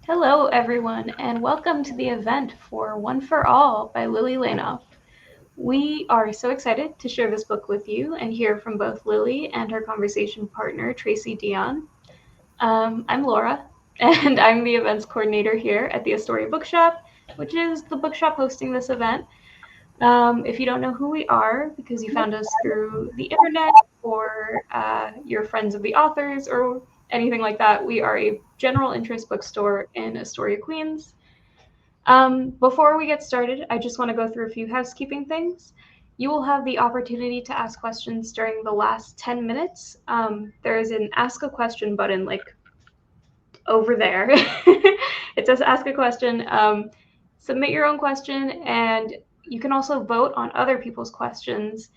Hello, everyone, and welcome to the event for One for All by Lillie Lainoff. We are so excited to share this book with you and hear from both Lillie and her conversation partner, Tracy Deonn. I'm Laura, and I'm the events coordinator here at the Astoria Bookshop, which is the bookshop hosting this event. If you don't know who we are, because you found us through the internet or you're friends of the authors or anything like that, we are a general interest bookstore in Astoria, Queens. Before we get started, I just want to go through a few housekeeping things. You will have the opportunity to ask questions during the last 10 minutes. There is an ask a question button like over there. It says ask a question. Submit your own question, and you can also vote on other people's questions.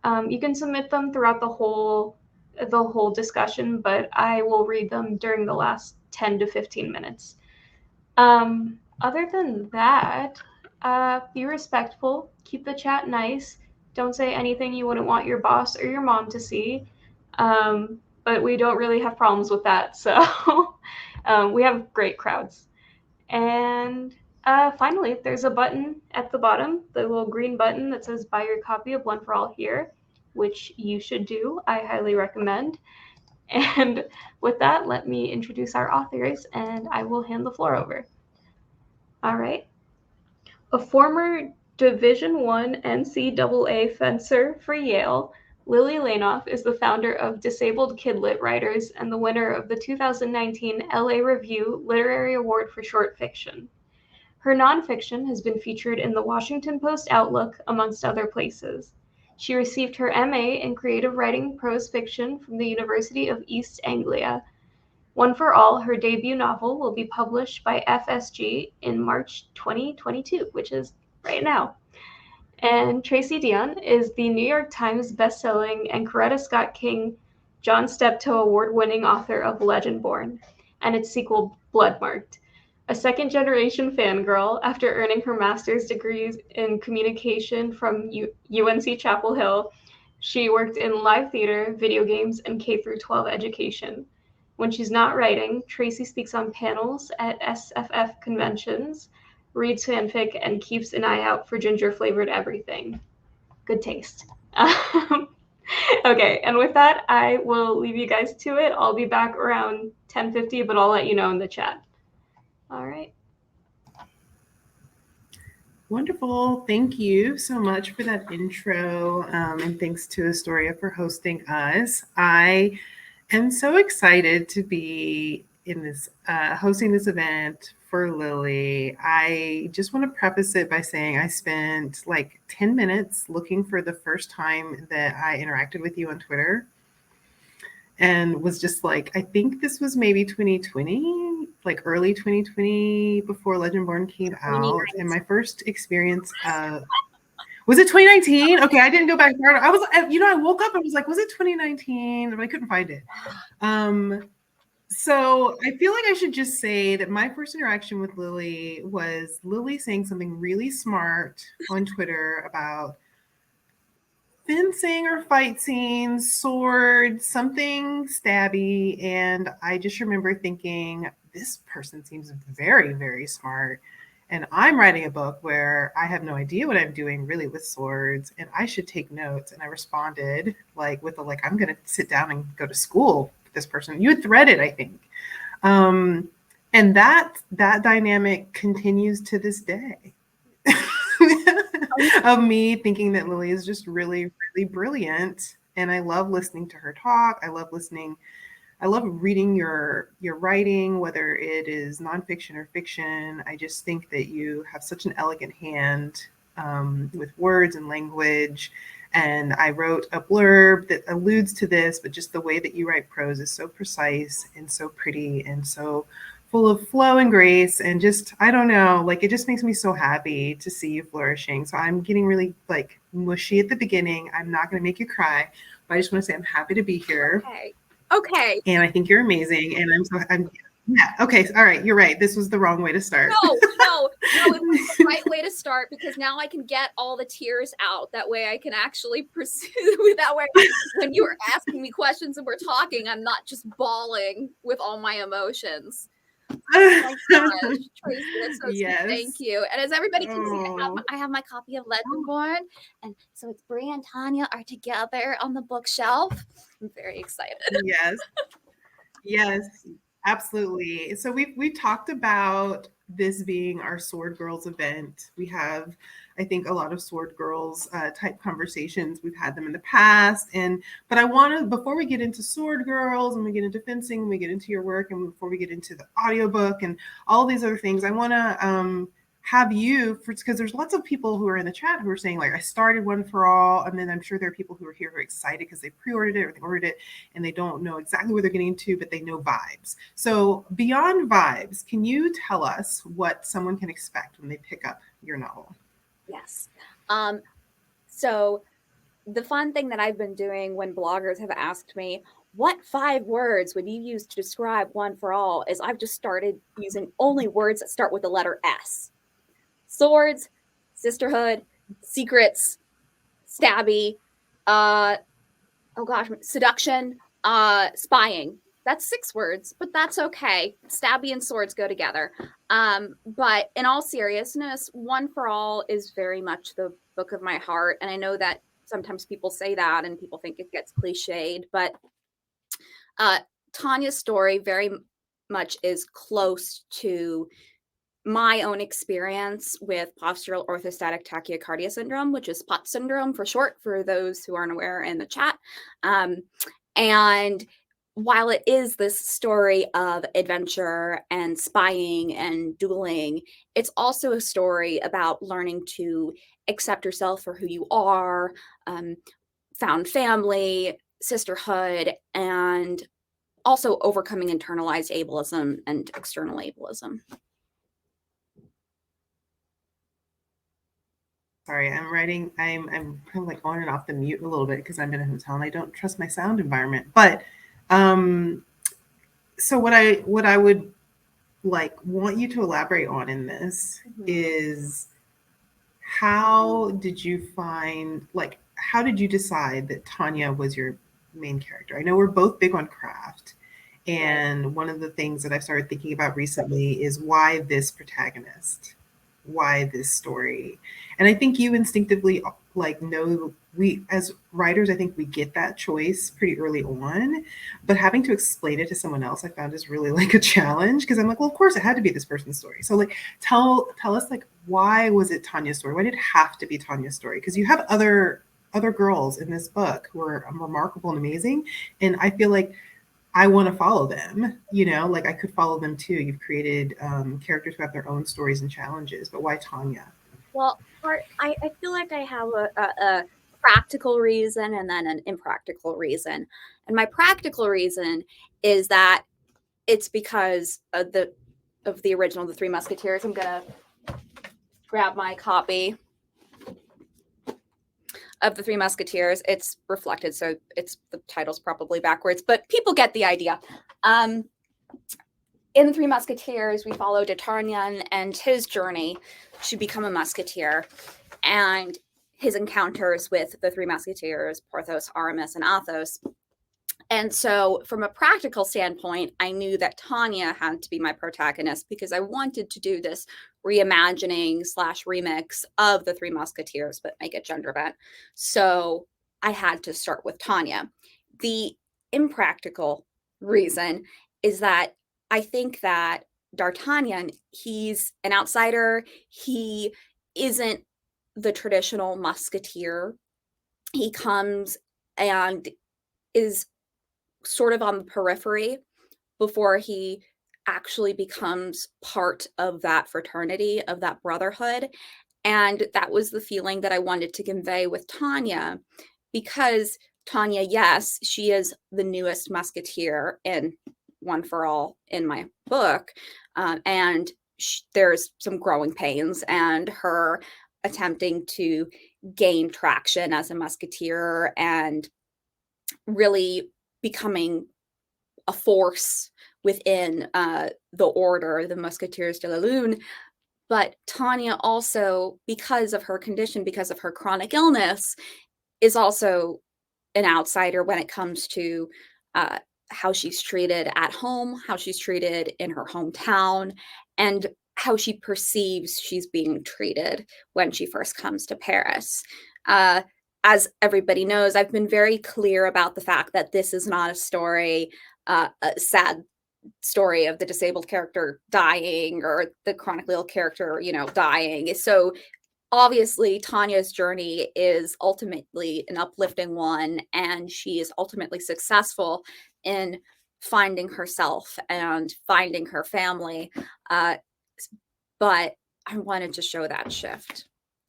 You can submit them throughout the whole discussion, but I will read them during the last 10 to 15 minutes. Other than that, be respectful, keep the chat nice, don't say anything you wouldn't want your boss or your mom to see, but we don't really have problems with that, so we have great crowds. And finally, there's a button at the bottom, the little green button that says buy your copy of One for All here, which you should do. I highly recommend. And with that, let me introduce our authors, and I will hand the floor over. All right. A former Division I NCAA fencer for Yale, Lillie Lainoff is the founder of Disabled Kidlit Writers and the winner of the 2019 LA Review Literary Award for Short Fiction. Her nonfiction has been featured in the Washington Post Outlook, amongst other places. She received her MA in Creative Writing Prose Fiction from the University of East Anglia. One for All, her debut novel, will be published by FSG in March 2022, which is right now. And Tracy Deonn is the New York Times bestselling and Coretta Scott King John Steptoe award-winning author of Legendborn and its sequel Bloodmarked. A second-generation fangirl, after earning her master's degrees in communication from UNC Chapel Hill, she worked in live theater, video games, and K-12 education. When she's not writing, Tracy speaks on panels at SFF conventions, reads fanfic, and keeps an eye out for ginger-flavored everything. Good taste. Okay, and with that, I will leave you guys to it. I'll be back around 10:50, but I'll let you know in the chat. All right. Wonderful. Thank you so much for that intro, and thanks to Astoria for hosting us. I am so excited to be in this hosting this event for Lillie. I just want to preface it by saying I spent like 10 minutes looking for the first time that I interacted with you on Twitter and was just like, I think this was maybe 2020, like early 2020 before Legendborn came out. And my first experience was it 2019? Okay, I didn't go back far. I was, I woke up and was like, was it 2019? But I couldn't find it. So I feel like I should just say that my first interaction with Lillie was Lillie saying something really smart on Twitter about fencing or fight scenes, swords, something stabby. And I just remember thinking, this person seems very, very smart. And I'm writing a book where I have no idea what I'm doing really with swords, and I should take notes. And I responded with I'm going to sit down and go to school with this person. You had threaded, I think. And that dynamic continues to this day. Of me thinking that Lillie is just really, really brilliant. And I love listening to her talk. I love reading your writing, whether it is nonfiction or fiction. I just think that you have such an elegant hand with words and language. And I wrote a blurb that alludes to this, but just the way that you write prose is so precise and so pretty and so full of flow and grace, and just, I don't know, it just makes me so happy to see you flourishing. So I'm getting really mushy at the beginning. I'm not going to make you cry, but I just want to say I'm happy to be here. Okay. And I think you're amazing. And yeah. Okay. All right. You're right. This was the wrong way to start. No, it was the right way to start, because now I can get all the tears out. That way I can actually pursue. That way, when you're asking me questions and we're talking, I'm not just bawling with all my emotions. Oh my gosh, Tracy, that's so sweet. Yes. Thank you. And as everybody can see, Oh. I have my copy of Legendborn, and so it's Brie and Tanya are together on the bookshelf. I'm very excited. Yes. Yes, absolutely. So we've talked about this being our Sword Girls event. We have, I think, a lot of Sword Girls type conversations. We've had them in the past, but I want to, before we get into Sword Girls and we get into fencing, we get into your work, and before we get into the audiobook and all these other things, I want to have you, because there's lots of people who are in the chat who are saying, like, I started One for All, and then I'm sure there are people who are here who are excited because they pre-ordered it or they ordered it and they don't know exactly what they're getting into, but they know vibes. So beyond vibes, can you tell us what someone can expect when they pick up your novel? Yes. So the fun thing that I've been doing when bloggers have asked me, what 5 words would you use to describe One for All, is I've just started using only words that start with the letter S. Swords, sisterhood, secrets, stabby, seduction, spying. That's 6 words, but that's okay. Stabby and swords go together. But in all seriousness, One for All is very much the book of my heart. And I know that sometimes people say that and people think it gets cliched, but Tanya's story very much is close to my own experience with postural orthostatic tachycardia syndrome, which is POTS syndrome for short, for those who aren't aware in the chat. And while it is this story of adventure and spying and dueling, it's also a story about learning to accept yourself for who you are, found family, sisterhood, and also overcoming internalized ableism and external ableism. Sorry, I'm kind of like on and off the mute a little bit because I'm in a hotel and I don't trust my sound environment. But so what I would like want you to elaborate on in this is, how did you decide that Tanya was your main character? I know we're both big on craft, and one of the things that I've started thinking about recently is why this protagonist, why this story. And I think you instinctively know, we as writers, I think we get that choice pretty early on, but having to explain it to someone else, I found is really like a challenge, because I'm like, well, of course it had to be this person's story. So like tell us, like, why was it Tanya's story? Why did it have to be Tanya's story? Because you have other girls in this book who are remarkable and amazing, and I feel like I want to follow them, like I could follow them too. You've created characters who have their own stories and challenges, but why Tanya? Well, I feel like I have a practical reason and then an impractical reason. And my practical reason is that it's because of the original, The Three Musketeers. I'm going to grab my copy of The Three Musketeers. It's reflected, so the title's probably backwards, but people get the idea. In The Three Musketeers, we follow D'Artagnan and his journey to become a musketeer, and his encounters with the Three Musketeers, Porthos, Aramis, and Athos. And so from a practical standpoint, I knew that Tanya had to be my protagonist because I wanted to do this reimagining / remix of the Three Musketeers, but make it gender bent. So I had to start with Tanya. The impractical reason is that I think that D'Artagnan, he's an outsider. He isn't the traditional musketeer. He comes and is sort of on the periphery before he actually becomes part of that fraternity, of that brotherhood. And that was the feeling that I wanted to convey with Tanya, because Tanya, yes, she is the newest musketeer in One for All in my book. And there's some growing pains and her attempting to gain traction as a musketeer and really becoming a force within the order, the Musketeers de la Lune. But Tanya also, because of her condition, because of her chronic illness, is also an outsider when it comes to how she's treated at home, how she's treated in her hometown, and how she perceives she's being treated when she first comes to Paris. As everybody knows, I've been very clear about the fact that this is not a story, a sad story of the disabled character dying or the chronically ill character, dying. So obviously Tanya's journey is ultimately an uplifting one, and she is ultimately successful in finding herself and finding her family. But I wanted to show that shift,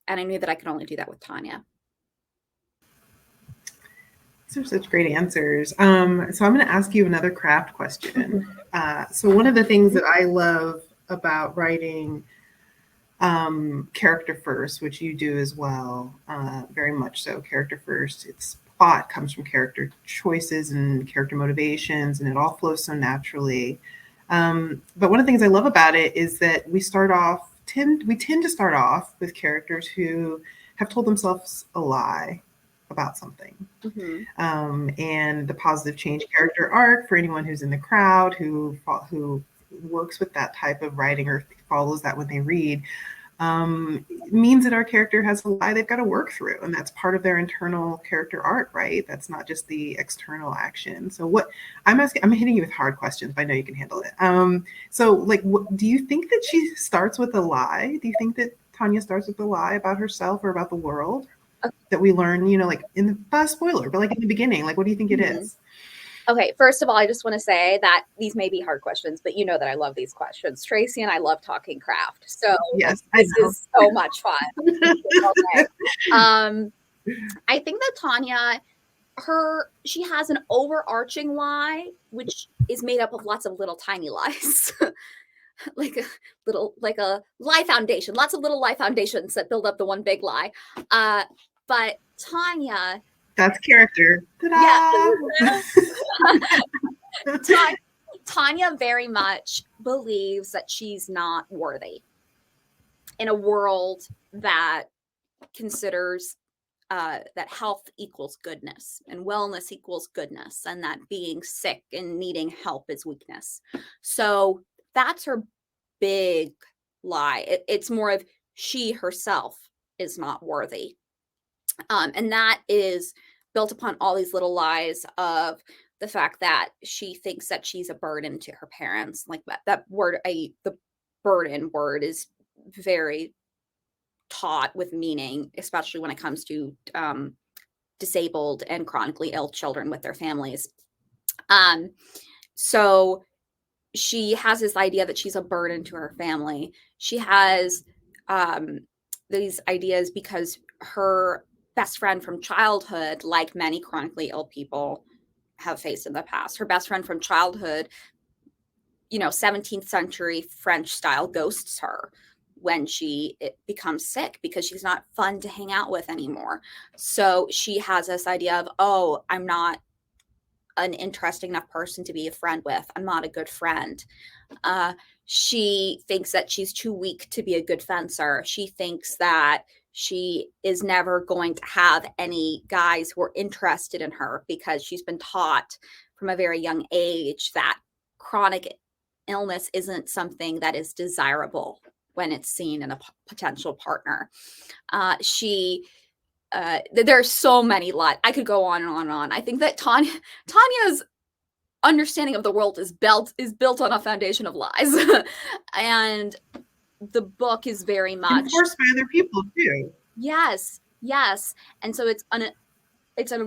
and I knew that I could only do that with Tanya. These are such great answers. So I'm going to ask you another craft question. So one of the things that I love about writing character first, which you do as well, very much so, character first. Its plot comes from character choices and character motivations, and it all flows so naturally. But one of the things I love about it is that we tend to start off with characters who have told themselves a lie about something. Mm-hmm. And the positive change character arc, for anyone who's in the crowd who works with that type of writing or follows that when they read, means that our character has a lie they've got to work through, and that's part of their internal character arc, right? That's not just the external action. So what I'm hitting you with hard questions, but I know you can handle it. So like, do you think that she starts with a lie? Do you think that Tanya starts with a lie about herself or about the world that we learn, like in the spoiler, but like in the beginning, like what do you think it is? Okay, first of all, I just want to say that these may be hard questions, but you know that I love these questions. Tracy and I love talking craft. So yes, this is so much fun. Okay. I think that Tanya, she has an overarching lie, which is made up of lots of little tiny lies. like a lie foundation, lots of little lie foundations that build up the one big lie. But Tanya, that's character. Yeah. Tanya very much believes that she's not worthy in a world that considers that health equals goodness and wellness equals goodness, and that being sick and needing help is weakness. So that's her big lie. It's more of she herself is not worthy. And that is built upon all these little lies of the fact that she thinks that she's a burden to her parents. Like that word, the burden word is very taught with meaning, especially when it comes to disabled and chronically ill children with their families. So she has this idea that she's a burden to her family. She has these ideas because her best friend from childhood, like many chronically ill people have faced in the past, her best friend from childhood, 17th century French style ghosts her when she becomes sick because she's not fun to hang out with anymore. So she has this idea of, oh, I'm not an interesting enough person to be a friend with. I'm not a good friend. She thinks that she's too weak to be a good fencer. She thinks that she is never going to have any guys who are interested in her because she's been taught from a very young age that chronic illness isn't something that is desirable when it's seen in a potential partner. There's so many lies. I could go on and on and on. I think that Tanya's understanding of the world is built on a foundation of lies. And the book is very much enforced by other people too. Yes. And so it's an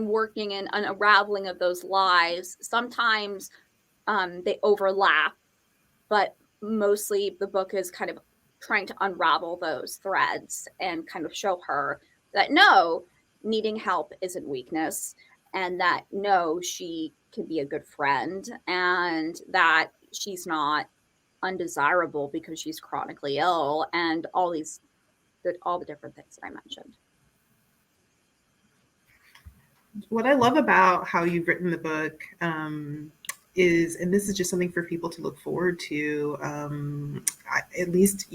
working and an unraveling of those lies. Sometimes they overlap, but mostly the book is kind of trying to unravel those threads and kind of show her that no, needing help isn't weakness, and that no, she can be a good friend, and that she's not undesirable because she's chronically ill, and all the different things that I mentioned. What I love about how you've written the book is, and this is just something for people to look forward to, at least,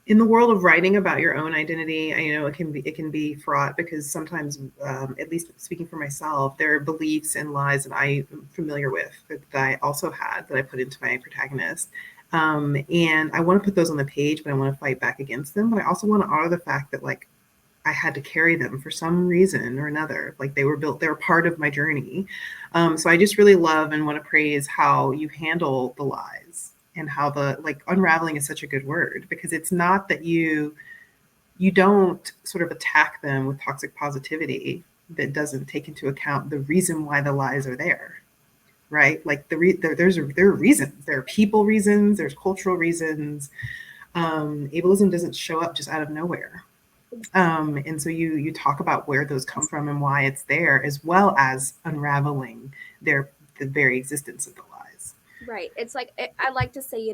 in the world of writing about your own identity, it can be fraught because sometimes, at least speaking for myself, there are beliefs and lies that I am familiar with that I also had that I put into my protagonist. And I want to put those on the page, but I want to fight back against them. But I also want to honor the fact that like I had to carry them for some reason or another. Like they were part of my journey. So I just really love and want to praise how you handle the lies and how the like unraveling is such a good word, because it's not that you don't sort of attack them with toxic positivity that doesn't take into account the reason why the lies are there. Right? Like there are reasons. There are people reasons. There's cultural reasons. Ableism doesn't show up just out of nowhere. And so you talk about where those come from and why it's there, as well as unraveling the very existence of the lies. Right. It's like, I like to say,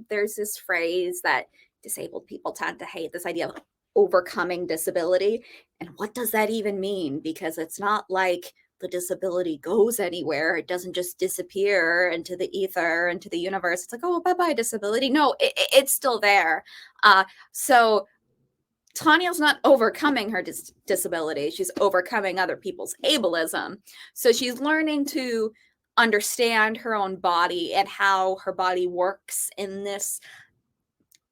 there's this phrase that disabled people tend to hate, this idea of overcoming disability. And what does that even mean? Because it's not like the disability goes anywhere. It doesn't just disappear into the ether, into the universe. It's like, oh, bye-bye disability. No, it's still there. So Tanya's not overcoming her disability. She's overcoming other people's ableism. So she's learning to understand her own body and how her body works in this,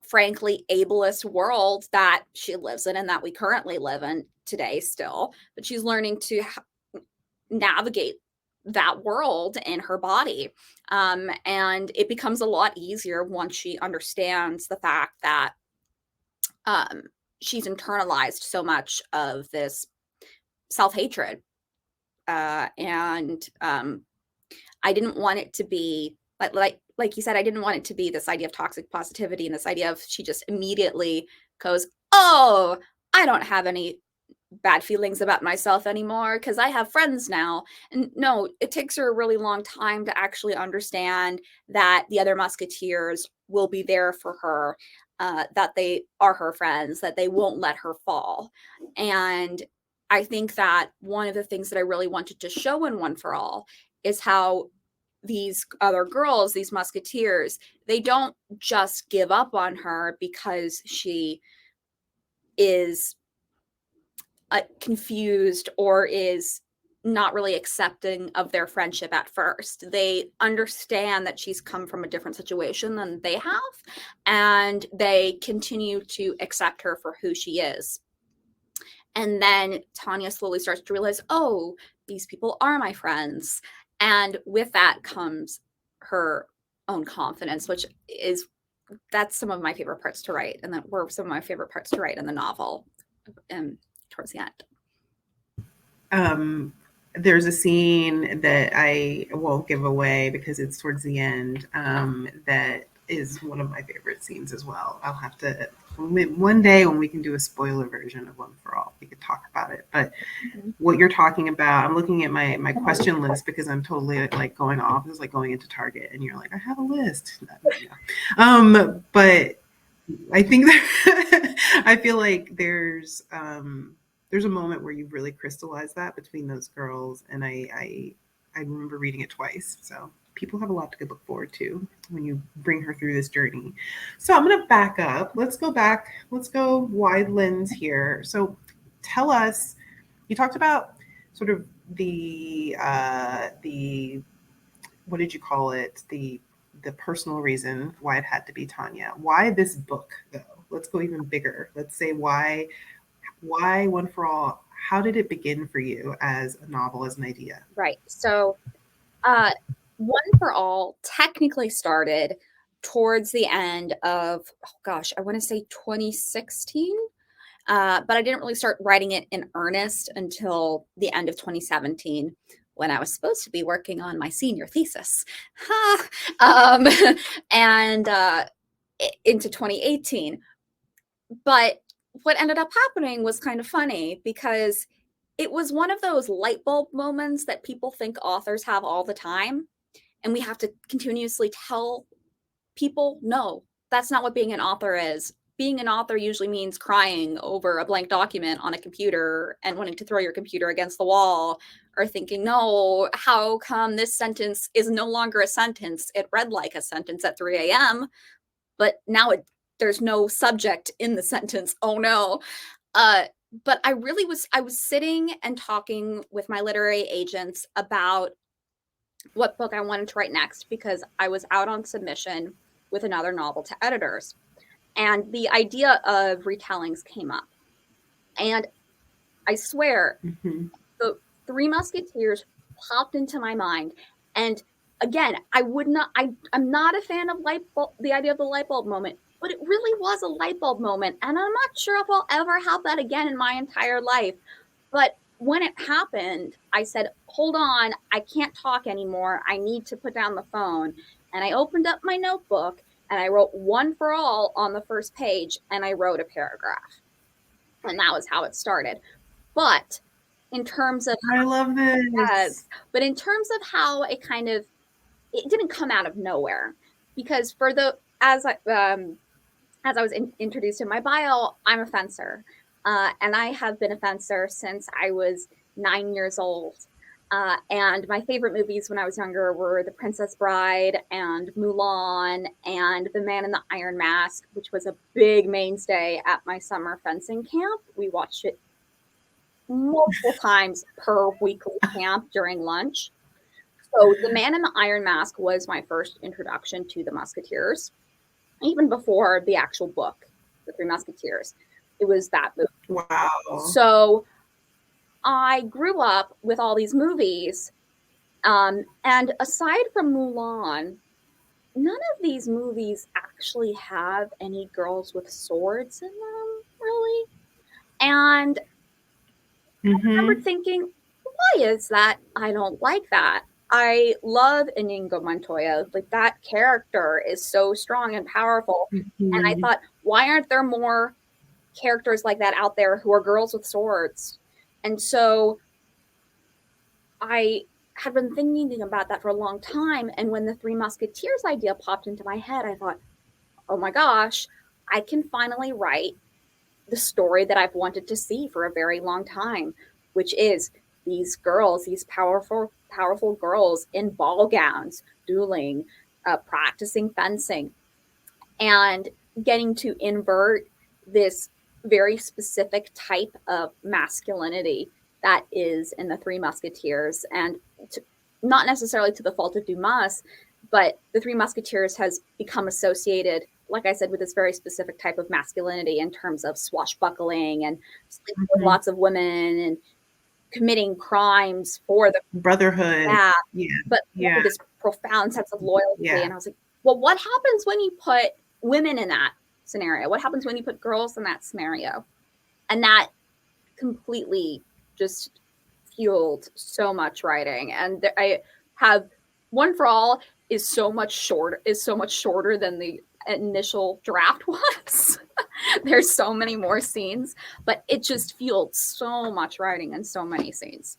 frankly, ableist world that she lives in and that we currently live in today still. But she's learning to navigate that world in her body. And it becomes a lot easier once she understands the fact that she's internalized so much of this self-hatred. And I didn't want it to be like you said, I didn't want it to be this idea of toxic positivity and this idea of she just immediately goes, oh, I don't have any bad feelings about myself anymore because I have friends now. And no, it takes her a really long time to actually understand that the other Musketeers will be there for her, that they are her friends, that they won't let her fall. And I think that one of the things that I really wanted to show in One for All is how these other girls, these Musketeers, they don't just give up on her because she is confused or is not really accepting of their friendship at first. They understand that she's come from a different situation than they have, and they continue to accept her for who she is. And then Tanya slowly starts to realize, oh, these people are my friends. And with that comes her own confidence, that's some of my favorite parts to write. And that were some of my favorite parts to write in the novel towards the end. There's a scene that I won't give away because it's towards the end, that is one of my favorite scenes as well. I'll have to, one day when we can do a spoiler version of One for All, we could talk about it. But what you're talking about, I'm looking at my question list because I'm totally like going off. It's like going into Target and you're like, I have a list. But I think that I feel like there's a moment where you've really crystallized that between those girls. And I remember reading it twice. So people have a lot to look forward to when you bring her through this journey. So I'm going to back up. Let's go back. Let's go wide lens here. So tell us, you talked about sort of the what did you call it? The personal reason why it had to be Tanya. Why this book though? Let's go even bigger. Let's say why One for All? How did it begin for you as a novel, as an idea? Right. So One for All technically started towards the end of, I want to say 2016. But I didn't really start writing it in earnest until the end of 2017, when I was supposed to be working on my senior thesis. And into 2018. But what ended up happening was kind of funny because it was one of those light bulb moments that people think authors have all the time. And we have to continuously tell people, no, that's not what being an author is. Being an author usually means crying over a blank document on a computer and wanting to throw your computer against the wall, or thinking, no, how come this sentence is no longer a sentence? It read like a sentence at 3 a.m., but now it there's no subject in the sentence. Oh no. But I was sitting and talking with my literary agents about what book I wanted to write next, because I was out on submission with another novel to editors. And the idea of retellings came up. And I swear, the Three Musketeers popped into my mind. And again, I'm not a fan of the idea of the light bulb moment, but it really was a light bulb moment. And I'm not sure if I'll ever have that again in my entire life. But when it happened, I said, hold on, I can't talk anymore. I need to put down the phone. And I opened up my notebook and I wrote One for All on the first page, and I wrote a paragraph. And that was how it started. But in terms of, I love this. Yes, but in terms of how it didn't come out of nowhere, because as I was introduced in my bio, I'm a fencer. And I have been a fencer since I was 9 years old. And my favorite movies when I was younger were The Princess Bride and Mulan and The Man in the Iron Mask, which was a big mainstay at my summer fencing camp. We watched it multiple times per weekly camp during lunch. So The Man in the Iron Mask was my first introduction to the Musketeers, even before the actual book, The Three Musketeers. It was that movie. Wow. So I grew up with all these movies. And aside from Mulan, none of these movies actually have any girls with swords in them, really. And I remember thinking, why is that? I don't like that. I love Inigo Montoya. Like, that character is so strong and powerful. And I thought, why aren't there more characters like that out there who are girls with swords? And so I had been thinking about that for a long time. And when the Three Musketeers idea popped into my head, I thought, oh my gosh, I can finally write the story that I've wanted to see for a very long time, which is these girls, these powerful girls in ball gowns, dueling, practicing fencing, and getting to invert this very specific type of masculinity that is in the Three Musketeers. And not necessarily to the fault of Dumas, but the Three Musketeers has become associated, like I said, with this very specific type of masculinity in terms of swashbuckling and sleeping with lots of women and committing crimes for the brotherhood. But this profound sense of loyalty. And I was like, well, what happens when you put women in that scenario? What happens when you put girls in that scenario? And that completely just fueled so much writing. And I have One for All is so much shorter than the initial draft was. There's so many more scenes, but it just fueled so much writing and so many scenes.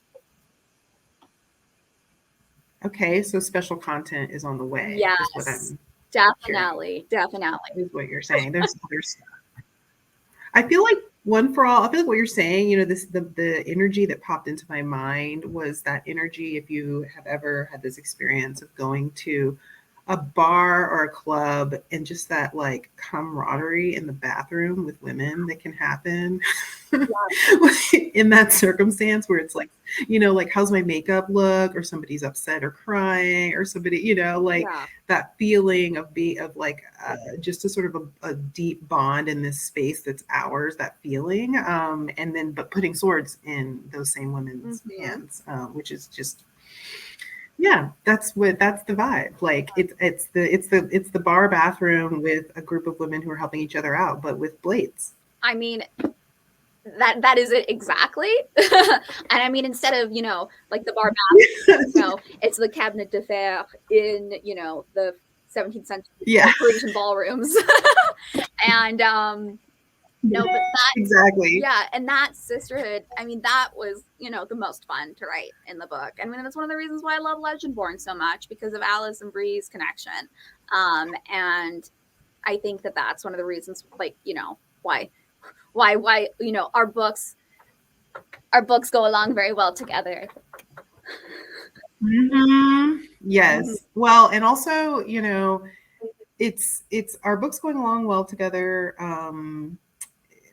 Okay, so special content is on the way. Yes, definitely. Is what you're saying. There's other stuff. I feel like One for All, I feel like what you're saying, the energy that popped into my mind was that energy, if you have ever had this experience of going to a bar or a club and just that like camaraderie in the bathroom with women that can happen in that circumstance where it's like, like, how's my makeup look, or somebody's upset or crying, or somebody, that feeling of just a sort of a deep bond in this space that's ours, that feeling. And then, but putting swords in those same women's hands, which is just, that's the vibe. Like it's the bar bathroom with a group of women who are helping each other out, but with blades. I mean, that is it exactly. And I mean, instead of, like the bar bathroom, it's the cabinet de fer in, the 17th century Parisian ballrooms. And no, but that exactly. Yeah, and that sisterhood, I mean, that was, the most fun to write in the book. I mean, that's one of the reasons why I love Legendborn so much, because of Alice and Bree's connection. And I think that that's one of the reasons, like, why our books go along very well together. Yes. Well, and also, it's our books going along well together,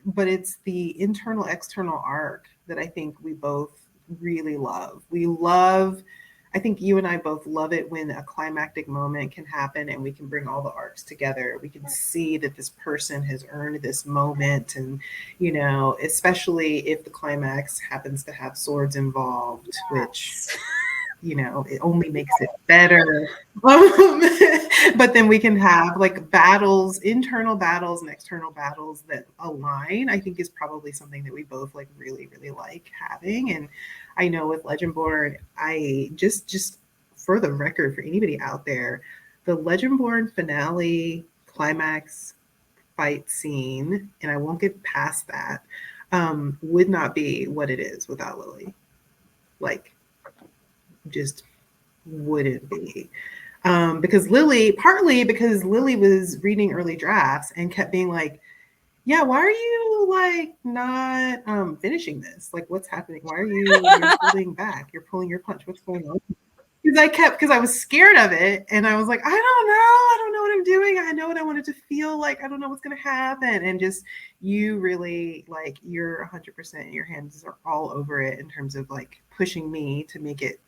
but it's the internal external arc that I think we both really love. I think you and I both love it when a climactic moment can happen and we can bring all the arcs together. We can see that this person has earned this moment, and, you know, especially if the climax happens to have swords involved, which, you know, it only makes it better. But then we can have like battles, internal battles and external battles that align, I think is probably something that we both like really, really like having. And I know with Legendborn, I just for the record, for anybody out there, the Legendborn finale climax fight scene, and I won't get past that, would not be what it is without Lillie. Like, just wouldn't be. Partly because Lillie was reading early drafts and kept being like, yeah, why are you like not finishing this? Like, what's happening? Why are you're holding back? You're pulling your punch. What's going on? Because I was scared of it. And I was like, I don't know what I'm doing. I know what I wanted to feel like. I don't know what's going to happen. And just, you really, like, you're 100%, your hands are all over it in terms of like pushing me to make it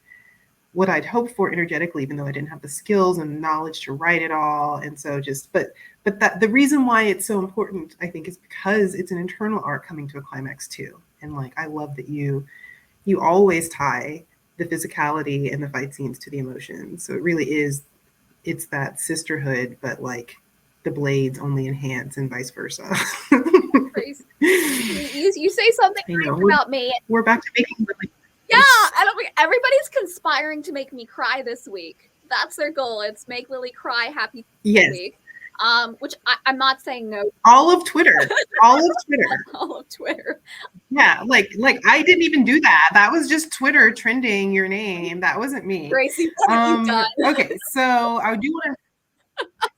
what I'd hoped for energetically, even though I didn't have the skills and knowledge to write it all. And so but that the reason why it's so important, I think, is because it's an internal arc coming to a climax too. And like, I love that you always tie the physicality and the fight scenes to the emotions. So it really is, it's that sisterhood, but like the blades only enhance and vice versa. You say something about me. We're back to making really. Yeah, everybody's conspiring to make me cry this week. That's their goal. It's make Lillie cry happy this week. Which I'm not saying no. All of Twitter. All of Twitter. Yeah, like I didn't even do that. That was just Twitter trending your name. That wasn't me. Tracy, what have you done? Okay, so I do want to.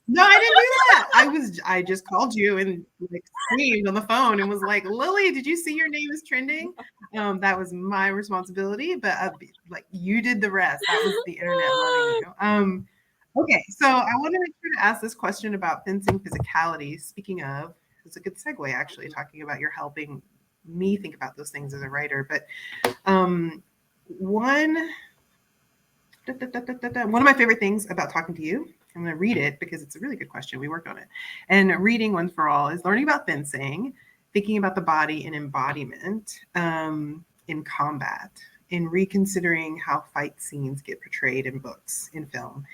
No, I didn't do that. I just called you and like screamed on the phone and was like, Lillie, did you see your name is trending? That was my responsibility, but like you did the rest. That was the internet letting you. Okay, so I want to make sure to ask this question about fencing physicality. Speaking of, it's a good segue actually, talking about you're helping me think about those things as a writer. But one of my favorite things about talking to you, I'm going to read it because it's a really good question. We worked on it. And reading One for All is learning about fencing, thinking about the body and embodiment in combat, and reconsidering how fight scenes get portrayed in books, in film.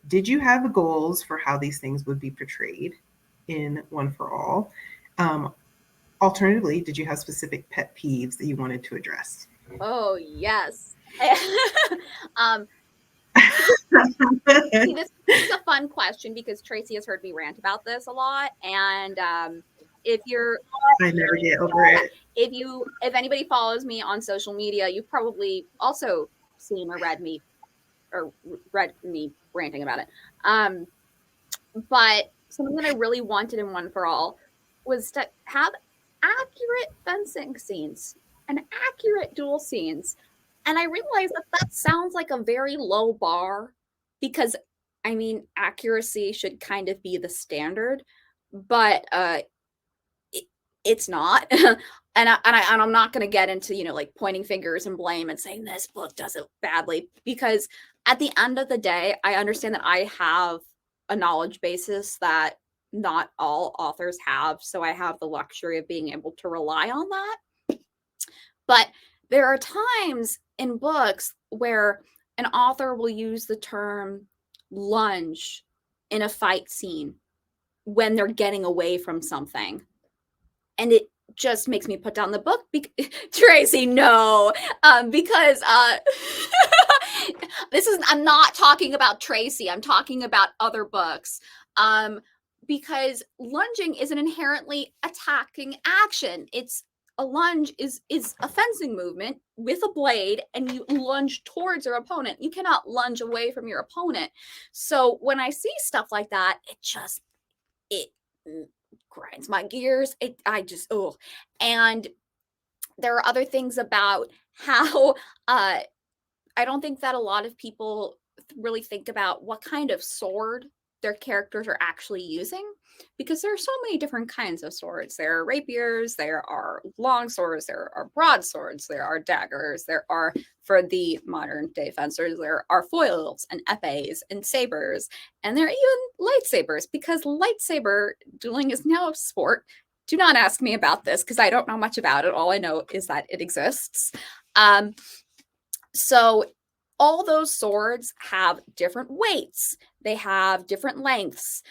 Did you have goals for how these things would be portrayed in One for All? Alternatively, did you have specific pet peeves that you wanted to address? Oh, yes. See, this is a fun question because Tracy has heard me rant about this a lot. And if you're... I never get over it. If anybody follows me on social media, you've probably also seen or read me ranting about it. But something that I really wanted in One for All was to have accurate fencing scenes and accurate duel scenes. And I realized that sounds like a very low bar because, I mean, accuracy should kind of be the standard, but it's not. And I'm not going to get into, like pointing fingers and blame and saying this book does it badly, because at the end of the day, I understand that I have a knowledge basis that not all authors have. So I have the luxury of being able to rely on that. But there are times in books where an author will use the term lunge in a fight scene when they're getting away from something. And it just makes me put down the book. Tracy, no, because I'm not talking about Tracy. I'm talking about other books. Because lunging is an inherently attacking action. A lunge is a fencing movement with a blade, and you lunge towards your opponent. You cannot lunge away from your opponent. So when I see stuff like that, it grinds my gears. And there are other things about how I don't think that a lot of people really think about what kind of sword their characters are actually using, because there are so many different kinds of swords. There are rapiers, there are long swords, there are broadswords, there are daggers, there are, for the modern day fencers, there are foils and epées and sabers, and there are even lightsabers, because lightsaber dueling is now a sport. Do not ask me about this because I don't know much about it. All I know is that it exists. So all those swords have different weights. They have different lengths.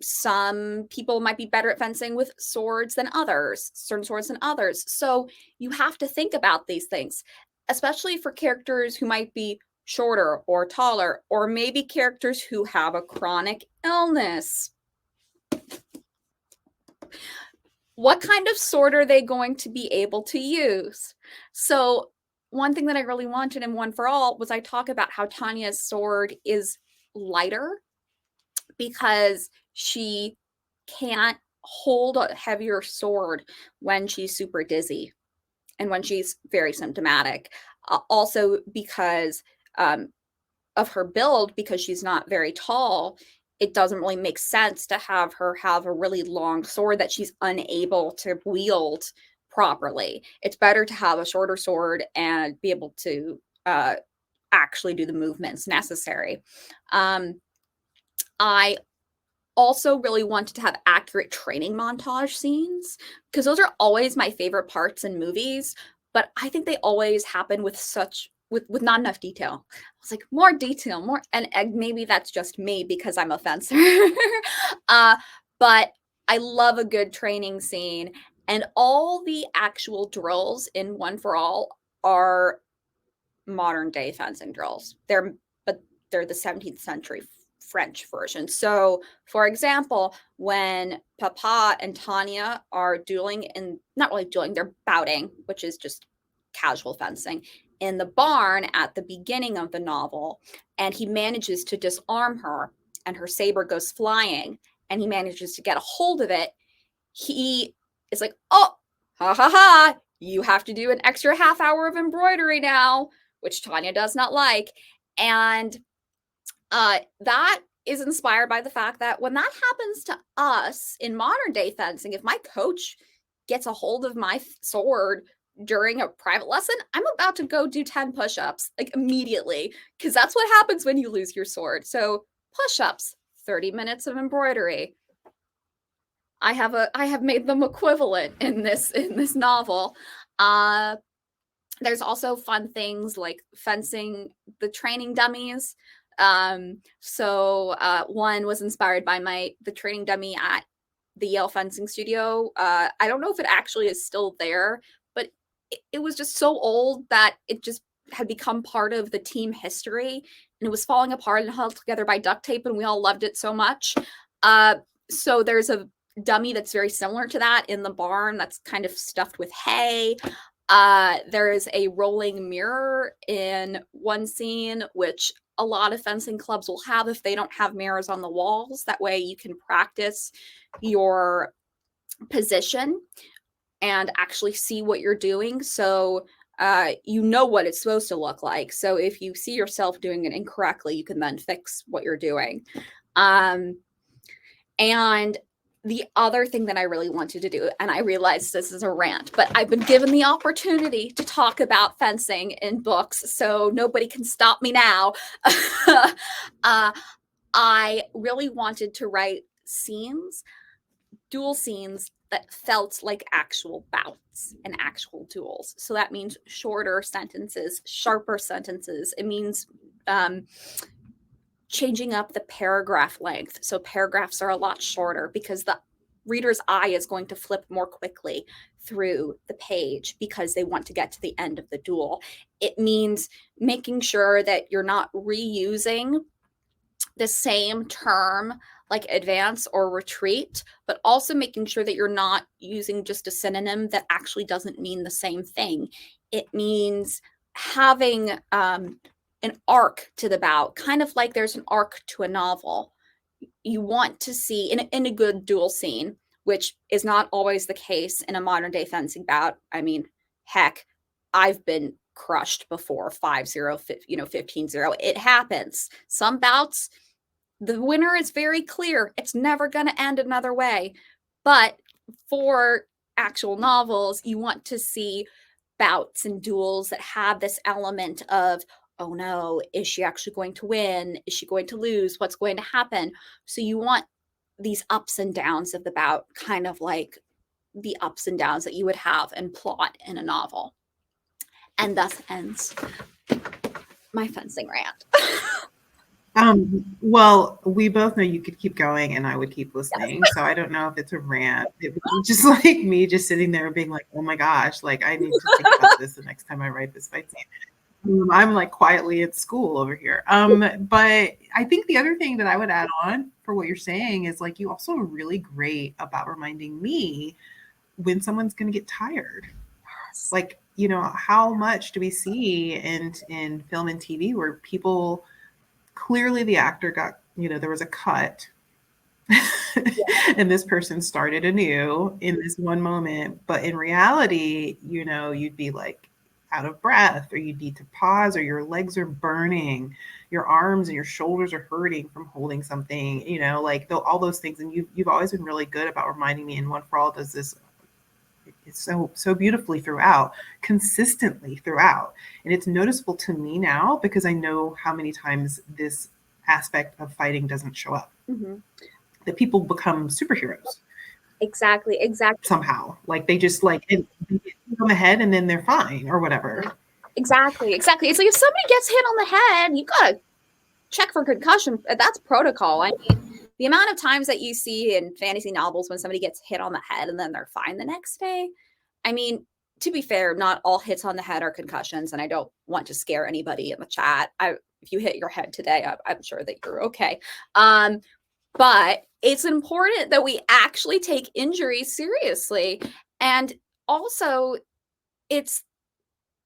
Some people might be better at fencing with swords than others, certain swords than others. So you have to think about these things, especially for characters who might be shorter or taller, or maybe characters who have a chronic illness. What kind of sword are they going to be able to use? So one thing that I really wanted in One for All was I talk about how Tanya's sword is lighter because she can't hold a heavier sword when she's super dizzy and when she's very symptomatic. Also because of her build, because she's not very tall, it doesn't really make sense to have her have a really long sword that she's unable to wield properly. It's better to have a shorter sword and be able to actually do the movements necessary. I also really wanted to have accurate training montage scenes, because those are always my favorite parts in movies, but I think they always happen with not enough detail. I was like, more detail, more, and maybe that's just me because I'm a fencer. But I love a good training scene, and all the actual drills in One for All are modern day fencing drills. They're the 17th century French version. So, for example, when Papa and Tanya are dueling, and not really dueling, they're bouting, which is just casual fencing, in the barn at the beginning of the novel, and he manages to disarm her, and her saber goes flying, and he manages to get a hold of it. He is like, oh, ha ha ha, you have to do an extra half hour of embroidery now, which Tanya does not like. And that is inspired by the fact that when that happens to us in modern day fencing, if my coach gets a hold of my sword during a private lesson, I'm about to go do 10 push-ups like immediately, because that's what happens when you lose your sword. So push-ups, 30 minutes of embroidery. I have made them equivalent in this novel. There's also fun things like fencing the training dummies. One was inspired by the training dummy at the Yale fencing studio. I don't know if it actually is still there, but it was just so old that it just had become part of the team history, and it was falling apart and held together by duct tape, and we all loved it so much. So there's a dummy that's very similar to that in the barn that's kind of stuffed with hay. There is a rolling mirror in one scene, which a lot of fencing clubs will have if they don't have mirrors on the walls. That way you can practice your position and actually see what you're doing. So you know what it's supposed to look like. So if you see yourself doing it incorrectly, you can then fix what you're doing. And the other thing that I really wanted to do, and I realize this is a rant, but I've been given the opportunity to talk about fencing in books, so nobody can stop me now. I really wanted to write duel scenes that felt like actual bouts and actual duels. So that means shorter sentences, sharper sentences. It means changing up the paragraph length. So paragraphs are a lot shorter because the reader's eye is going to flip more quickly through the page because they want to get to the end of the duel. It means making sure that you're not reusing the same term like advance or retreat, but also making sure that you're not using just a synonym that actually doesn't mean the same thing. It means having an arc to the bout, kind of like there's an arc to a novel. You want to see in a good duel scene, which is not always the case in a modern day fencing bout. I mean, heck, I've been crushed before 5-0, 15-0. It happens. Some bouts, The winner is very clear. It's never going to end another way. But for actual novels, you want to see bouts and duels that have this element of, oh no, is she actually going to win? Is she going to lose? What's going to happen? So you want these ups and downs of the bout, kind of like the ups and downs that you would have in plot in a novel. And thus ends my fencing rant. Well, we both know you could keep going and I would keep listening. Yes. So I don't know if it's a rant. It would be just like me just sitting there being like, oh my gosh, like I need to think about this the next time I write this fight scene. I'm like quietly at school over here. But I think the other thing that I would add on for what you're saying is like, you also are really great about reminding me when someone's going to get tired. Yes. Like, you know, how much do we see in film and TV where people, clearly the actor got, you know, there was a cut and this person started anew in this one moment. But in reality, you know, you'd be like out of breath, or you'd need to pause, or your legs are burning, your arms and your shoulders are hurting from holding something, you know, like all those things. And you've always been really good about reminding me, and One for All does this it's so beautifully throughout, consistently throughout. And it's noticeable to me now because I know how many times this aspect of fighting doesn't show up. Mm-hmm. That people become superheroes. Exactly. Somehow. Like they just like hit on the head and then they're fine or whatever. Exactly. It's like if somebody gets hit on the head, you gotta check for concussion. That's protocol. I mean, the amount of times that you see in fantasy novels when somebody gets hit on the head and then they're fine the next day. I mean, to be fair, not all hits on the head are concussions, and I don't want to scare anybody in the chat. If you hit your head today, I'm sure that you're okay. But it's important that we actually take injuries seriously. And also, it's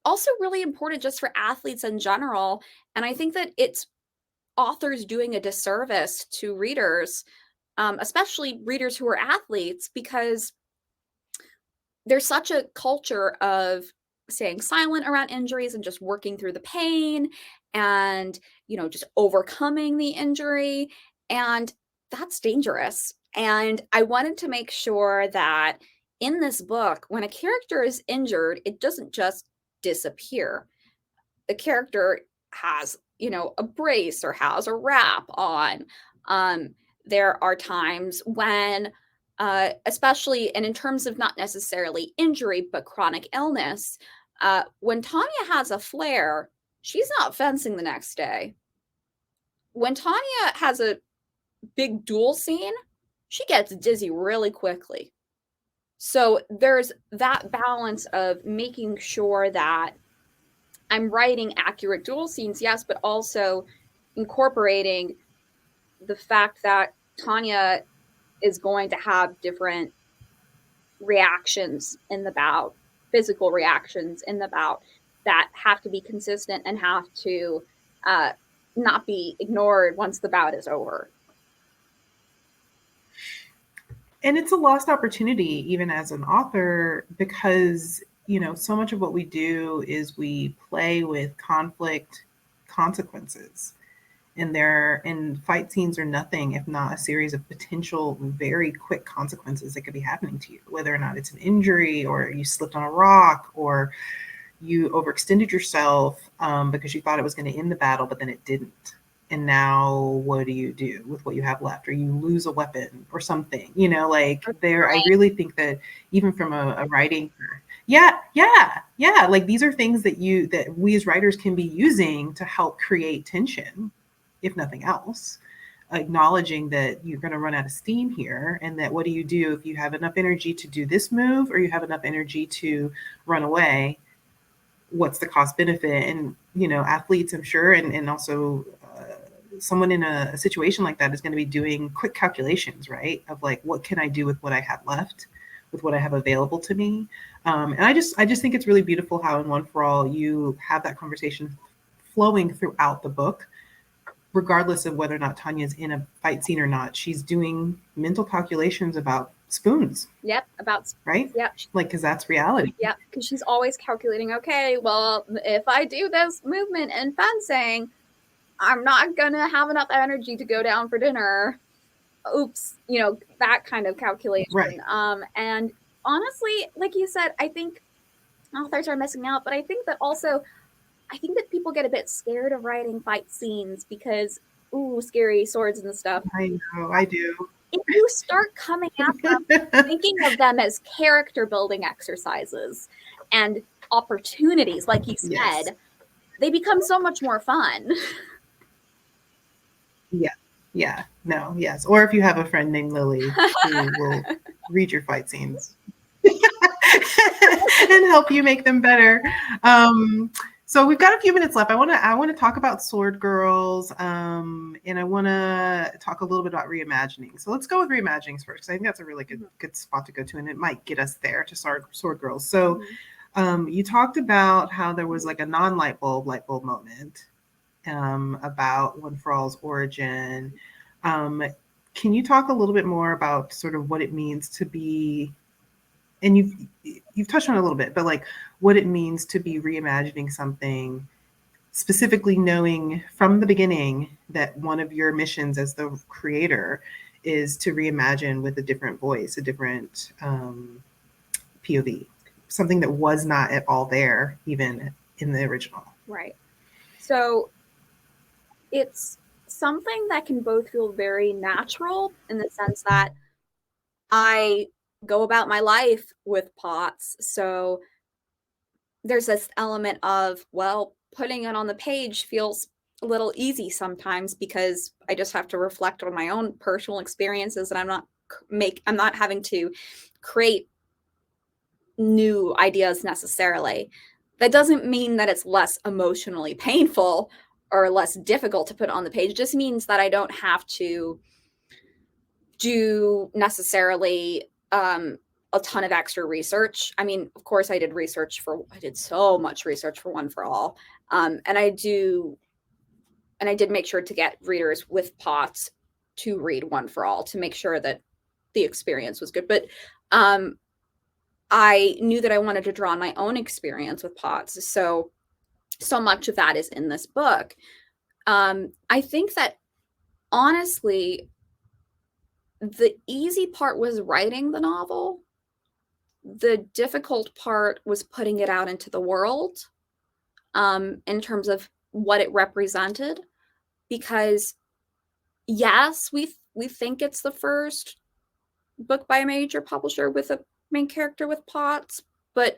also really important just for athletes in general. And I think that it's authors doing a disservice to readers, especially readers who are athletes, because there's such a culture of staying silent around injuries and just working through the pain and, you know, just overcoming the injury. And that's dangerous. And I wanted to make sure that in this book, when a character is injured, it doesn't just disappear. The character has, you know, a brace or has a wrap on. There are times when, especially, and in terms of not necessarily injury, but chronic illness, when Tanya has a flare, she's not fencing the next day. When Tanya has a big duel scene, she gets dizzy really quickly. So there's that balance of making sure that I'm writing accurate duel scenes, yes, but also incorporating the fact that Tanya is going to have different reactions in the bout, physical reactions in the bout that have to be consistent and have to not be ignored once the bout is over. And it's a lost opportunity, even as an author, because, you know, so much of what we do is we play with conflict consequences. And fight scenes are nothing if not a series of potential very quick consequences that could be happening to you, whether or not it's an injury or you slipped on a rock or you overextended yourself because you thought it was going to end the battle, but then it didn't. And now what do you do with what you have left? Or you lose a weapon or something, you know, like I really think that even from a writing, yeah. Like these are things that we as writers can be using to help create tension, if nothing else, acknowledging that you're going to run out of steam here. And that what do you do if you have enough energy to do this move, or you have enough energy to run away? What's the cost benefit? And, you know, athletes, I'm sure, and also someone in a situation like that is going to be doing quick calculations, right? Of like, what can I do with what I have left, with what I have available to me? And I just think it's really beautiful how in One for All you have that conversation flowing throughout the book, regardless of whether or not Tanya's in a fight scene or not. She's doing mental calculations about spoons. Yep, right? Yep. Like, because that's reality. Yep, because she's always calculating, okay, well, if I do this movement in fencing, I'm not gonna have enough energy to go down for dinner. Oops, that kind of calculation. Right. And honestly, like you said, I think authors are missing out, but I think that people get a bit scared of writing fight scenes because, scary swords and stuff. I know, I do. If you start coming at them, thinking of them as character building exercises and opportunities, like you said, Yes. they become so much more fun. Yeah. No. Yes. Or if you have a friend named Lillie who will read your fight scenes and help you make them better. So we've got a few minutes left. I want to talk about Sword Girls, and I want to talk a little bit about reimagining. So let's go with reimaginings first, because I think that's a really good spot to go to, and it might get us there to Sword Girls. So you talked about how there was like a non-light bulb moment about One for All's origin. Can you talk a little bit more about sort of what it means to be, and you've touched on it a little bit, but like what it means to be reimagining something, specifically knowing from the beginning that one of your missions as the creator is to reimagine with a different voice, a different POV, something that was not at all there even in the original. Right. So it's something that can both feel very natural in the sense that I go about my life with pots. So there's this element of, well, putting it on the page feels a little easy sometimes because I just have to reflect on my own personal experiences, and I'm not having to create new ideas necessarily. That doesn't mean that it's less emotionally painful or less difficult to put on the page. It just means that I don't have to do necessarily a ton of extra research. I mean, of course, I did so much research for One for All. And I did make sure to get readers with pots to read One for All to make sure that the experience was good. But I knew that I wanted to draw on my own experience with pots. So much of that is in this book. I think that honestly, the easy part was writing the novel. The difficult part was putting it out into the world, in terms of what it represented. Because yes, we think it's the first book by a major publisher with a main character with pots, but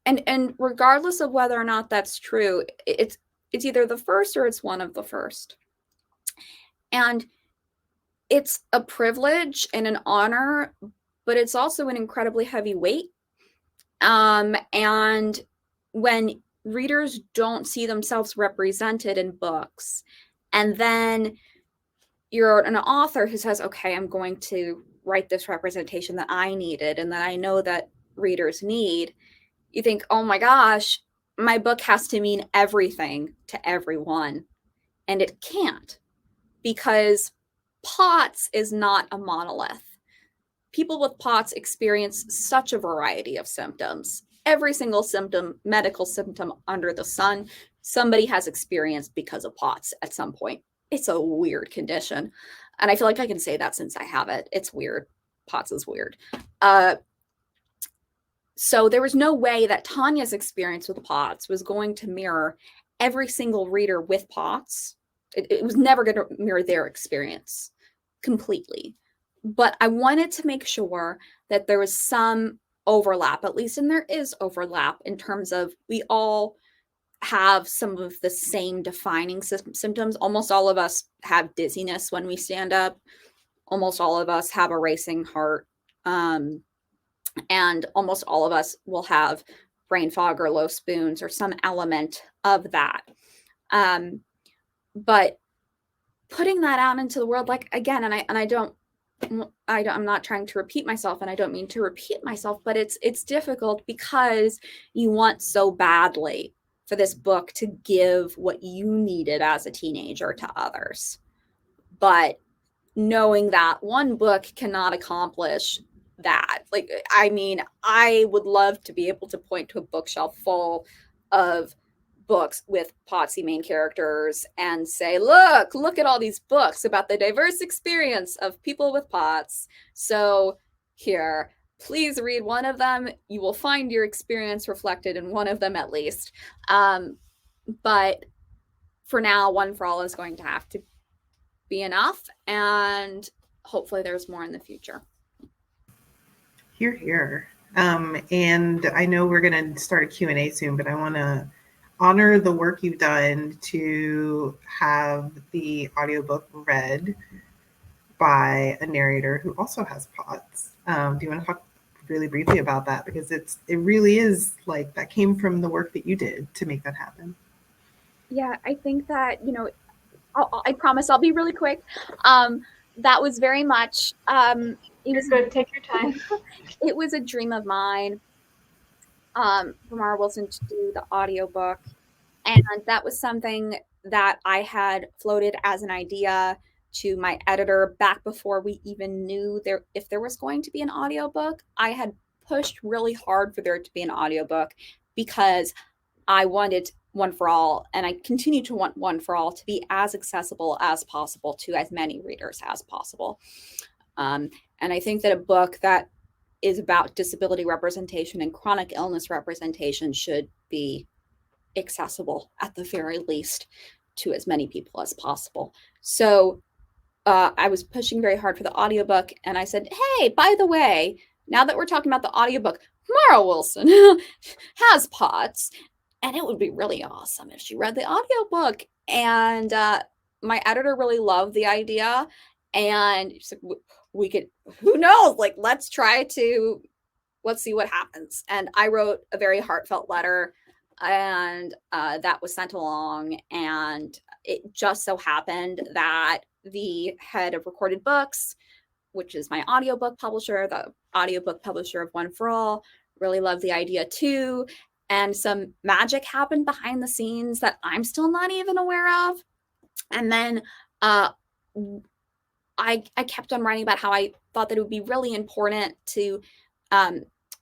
and regardless of whether or not that's true, it's either the first or it's one of the first. And it's a privilege and an honor, but it's also an incredibly heavy weight. And when readers don't see themselves represented in books, and then you're an author who says, okay, I'm going to write this representation that I needed and that I know that readers need, you think, oh my gosh, my book has to mean everything to everyone. And it can't, because POTS is not a monolith. People with POTS experience such a variety of symptoms. Every single symptom, medical symptom under the sun, somebody has experienced because of POTS at some point. It's a weird condition. And I feel like I can say that since I have it. It's weird. POTS is weird. So there was no way that Tanya's experience with POTS was going to mirror every single reader with POTS. It was never going to mirror their experience completely. But I wanted to make sure that there was some overlap, at least, and there is overlap in terms of we all have some of the same defining symptoms. Almost all of us have dizziness when we stand up. Almost all of us have a racing heart. And almost all of us will have brain fog or low spoons or some element of that. But putting that out into the world, like, again, I'm not trying to repeat myself, and I don't mean to repeat myself, but it's difficult because you want so badly for this book to give what you needed as a teenager to others. But knowing that one book cannot accomplish that. Like, I mean, I would love to be able to point to a bookshelf full of books with POTS main characters and say, look at all these books about the diverse experience of people with POTS. So here, please read one of them. You will find your experience reflected in one of them at least. But for now, One for All is going to have to be enough, and hopefully there's more in the future. Hear, hear. And I know we're going to start a Q&A soon, but I want to honor the work you've done to have the audiobook read by a narrator who also has POTS. Do you want to talk really briefly about that? Because it really is like that came from the work that you did to make that happen. Yeah, I think that, I promise I'll be really quick. That was very much, it was good. Take your time. It was a dream of mine for Mara Wilson to do the audiobook. And that was something that I had floated as an idea to my editor back before we even knew if there was going to be an audiobook. I had pushed really hard for there to be an audiobook because I wanted One for All, and I continue to want One for All to be as accessible as possible to as many readers as possible. And I think that a book that is about disability representation and chronic illness representation should be accessible at the very least to as many people as possible. So I was pushing very hard for the audiobook, and I said, hey, by the way, now that we're talking about the audiobook, Mara Wilson has POTS, and it would be really awesome if she read the audiobook. And my editor really loved the idea, and she said, we could, who knows, like, let's see what happens. And I wrote a very heartfelt letter, and that was sent along. And it just so happened that the head of Recorded Books, which is my audiobook publisher, the audiobook publisher of One for All, really loved the idea too. And some magic happened behind the scenes that I'm still not even aware of. And then I kept on writing about how I thought that it would be really important to,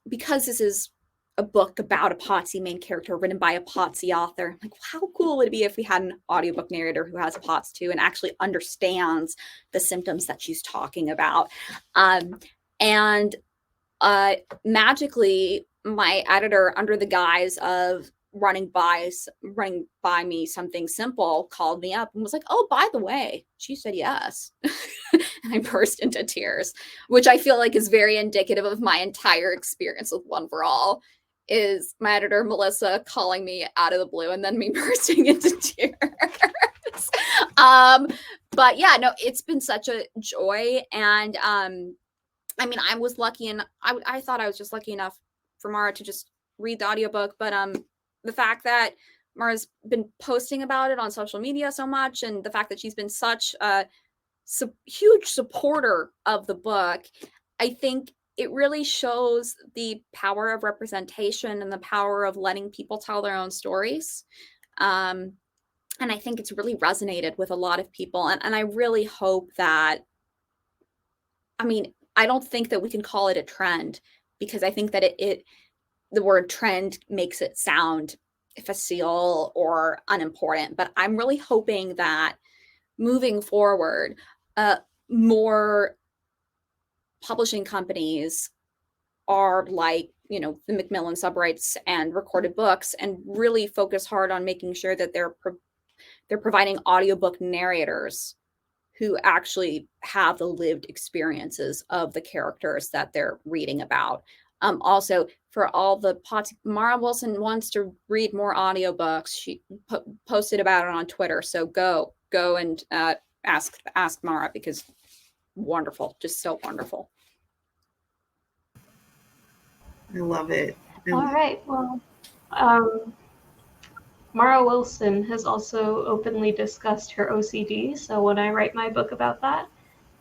because this is a book about a POTS main character written by a POTS author. Like, how cool would it be if we had an audiobook narrator who has POTS too and actually understands the symptoms that she's talking about? And magically, my editor, under the guise of running by me something simple, called me up and was like, oh, by the way, she said yes. And I burst into tears, which I feel like is very indicative of my entire experience with One for All, is my editor, Melissa, calling me out of the blue and then me bursting into tears. But yeah, no, it's been such a joy. And I mean, I was lucky, and I thought I was just lucky enough for Mara to just read the audiobook. But the fact that Mara's been posting about it on social media so much, and the fact that she's been such a huge supporter of the book, I think it really shows the power of representation and the power of letting people tell their own stories. And I think it's really resonated with a lot of people. And I really hope that, I mean, I don't think that we can call it a trend, because I think that the word trend makes it sound facile or unimportant. But I'm really hoping that moving forward, more publishing companies are like, the Macmillan Subrights and Recorded Books, and really focus hard on making sure that they're providing audiobook narrators who actually have the lived experiences of the characters that they're reading about. Also, for all the POTS, Mara Wilson wants to read more audiobooks. She posted about it on Twitter. So go and ask Mara, because wonderful, just so wonderful. I love it. All right. Well, Mara Wilson has also openly discussed her OCD. So when I write my book about that,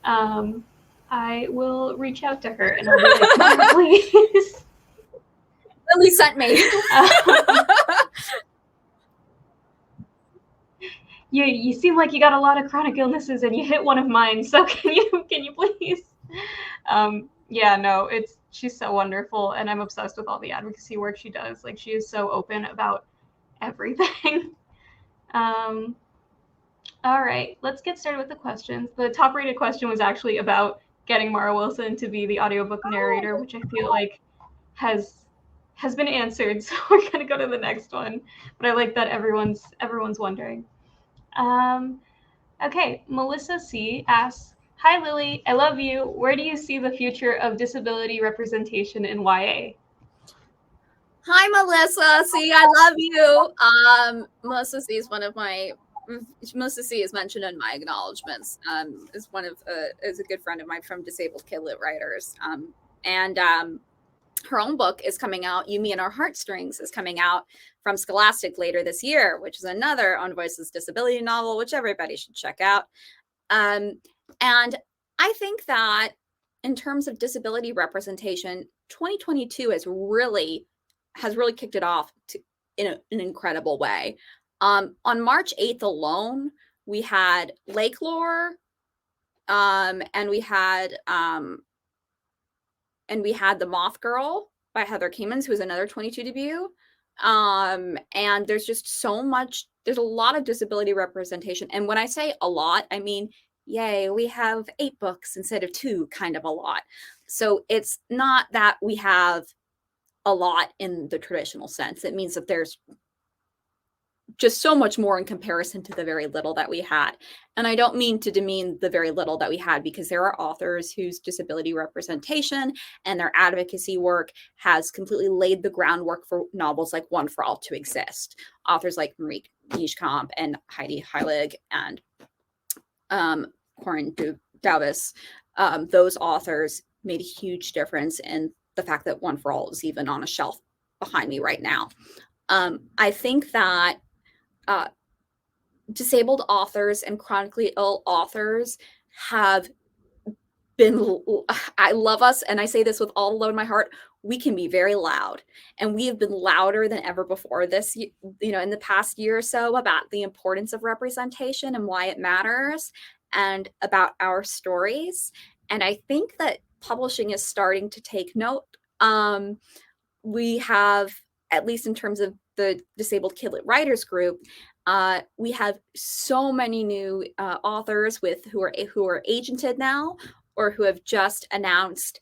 I will reach out to her and I'll be like, Mara, please. Lillie sent me. You seem like you got a lot of chronic illnesses, and you hit one of mine. So can you please? Yeah, no, she's so wonderful, and I'm obsessed with all the advocacy work she does. Like, she is so open about everything. All right, let's get started with the questions. The top rated question was actually about getting Mara Wilson to be the audiobook narrator, which I feel like has been answered. So we're gonna go to the next one. But I like that everyone's wondering. Okay, Melissa C asks, "Hi Lillie, I love you. Where do you see the future of disability representation in YA?" Hi, Melissa C. I love you. Melissa C is Melissa C is mentioned in my acknowledgments. Is a good friend of mine from Disabled Kid Lit Writers. And her own book is coming out. You, Me, and Our Heartstrings is coming out from Scholastic later this year, which is another On Voices disability novel, which everybody should check out. And I think that in terms of disability representation, 2022 has really kicked it off in an incredible way. On March 8th alone, we had Lake Lore, and we had The Moth Girl by Heather Kamens, who is another 22 debut. And there's just there's a lot of disability representation. And when I say a lot, I mean, yay, we have 8 books instead of 2, kind of a lot. So it's not that we have a lot in the traditional sense. It means that there's just so much more in comparison to the very little that we had. And I don't mean to demean the very little that we had, because there are authors whose disability representation and their advocacy work has completely laid the groundwork for novels like One for All to exist. Authors like Marie Nischkamp and Heidi Heilig and Corinne Davis, those authors made a huge difference in the fact that One for All is even on a shelf behind me right now. I think that disabled authors and chronically ill authors have been, I love us, and I say this with all the love in my heart, we can be very loud, and we have been louder than ever before this, in the past year or so, about the importance of representation and why it matters, and about our stories. And I think that publishing is starting to take note. We have, at least in terms of the Disabled Kid Lit Writers group, we have so many new authors who are agented now, or who have just announced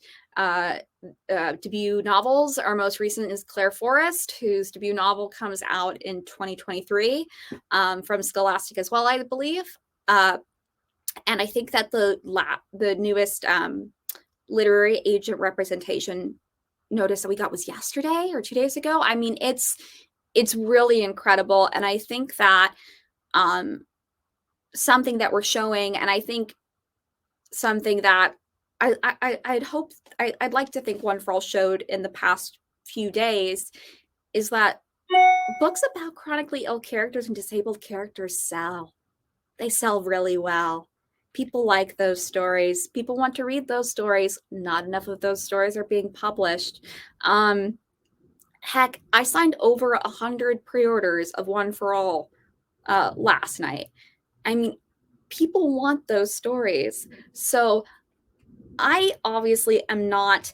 debut novels. Our most recent is Claire Forrest, whose debut novel comes out in 2023 from Scholastic as well, I believe. And I think that the newest literary agent representation notice that we got was yesterday or 2 days ago. I mean, it's really incredible. And I think that something that we're showing, and I think something that I'd like to think One for All showed in the past few days, is that books about chronically ill characters and disabled characters sell. They sell really well. People like those stories. People want to read those stories. Not enough of those stories are being published. Heck, I signed over 100 pre-orders of One for All last night. I mean, people want those stories. So I obviously am not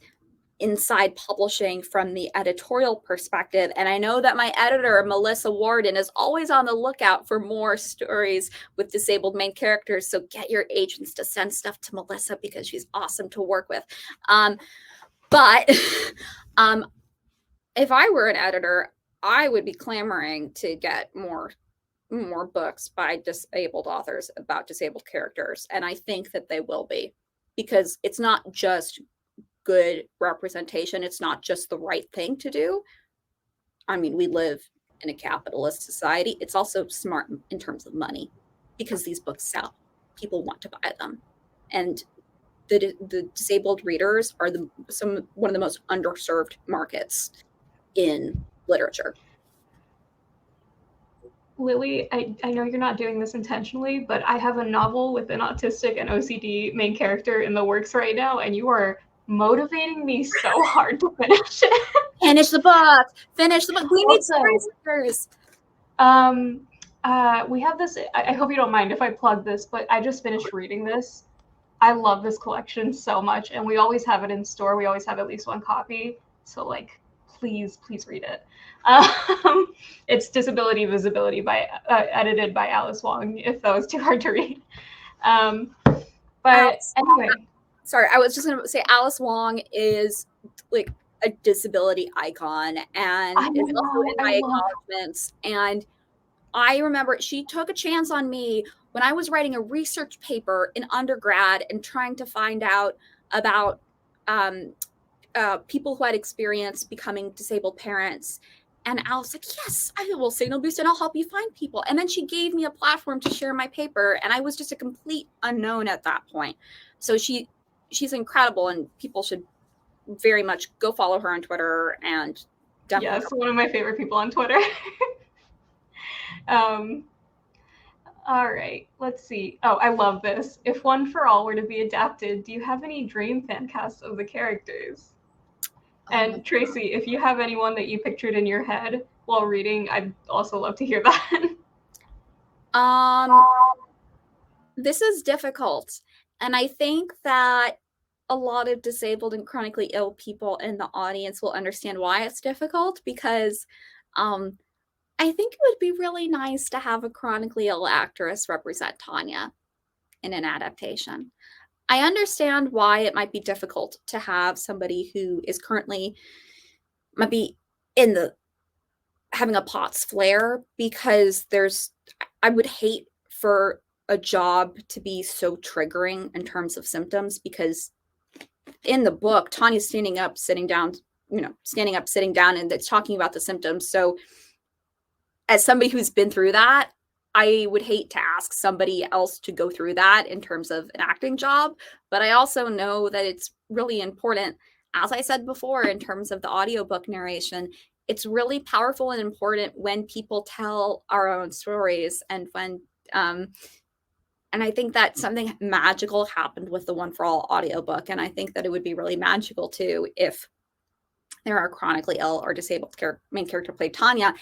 inside publishing from the editorial perspective. And I know that my editor, Melissa Warden, is always on the lookout for more stories with disabled main characters. So get your agents to send stuff to Melissa, because she's awesome to work with. But if I were an editor, I would be clamoring to get more books by disabled authors about disabled characters. And I think that they will be, because it's not just good representation. It's not just the right thing to do. I mean, we live in a capitalist society. It's also smart in terms of money, because these books sell. People want to buy them. And the disabled readers are one of the most underserved markets in literature. Lillie, I know you're not doing this intentionally, but I have a novel with an autistic and OCD main character in the works right now, and you are motivating me so hard to finish it. Finish the book. We need stories. We have this. I hope you don't mind if I plug this, but I just finished reading this. I love this collection so much, and we always have it in store. We always have at least one copy. So, like, please read it. It's Disability Visibility by edited by Alice Wong, if that was too hard to read. But anyway. Sorry, I was just going to say Alice Wong is like a disability icon, and it's also in my acknowledgments. And I remember she took a chance on me when I was writing a research paper in undergrad and trying to find out about people who had experienced becoming disabled parents. And I was like, yes, I will signal boost and I'll help you find people. And then she gave me a platform to share my paper. And I was just a complete unknown at that point. So she's incredible, and people should very much go follow her on Twitter. And definitely, yes, one of my favorite people on Twitter. All right, let's see. Oh, I love this. If One for All were to be adapted, do you have any dream fan casts of the characters? And Tracy, if you have anyone that you pictured in your head while reading, I'd also love to hear that. This is difficult. And I think that a lot of disabled and chronically ill people in the audience will understand why it's difficult, because I think it would be really nice to have a chronically ill actress represent Tanya in an adaptation. I understand why it might be difficult to have somebody who is currently might be in the having a POTS flare, because I would hate for a job to be so triggering in terms of symptoms, because in the book, Tanya's standing up, sitting down, sitting down, and it's talking about the symptoms. So as somebody who's been through that, I would hate to ask somebody else to go through that in terms of an acting job. But I also know that it's really important, as I said before, in terms of the audiobook narration, it's really powerful and important when people tell our own stories, and when and I think that something magical happened with the One for All audiobook. And I think that it would be really magical too if there are chronically ill or disabled main character played Tanya.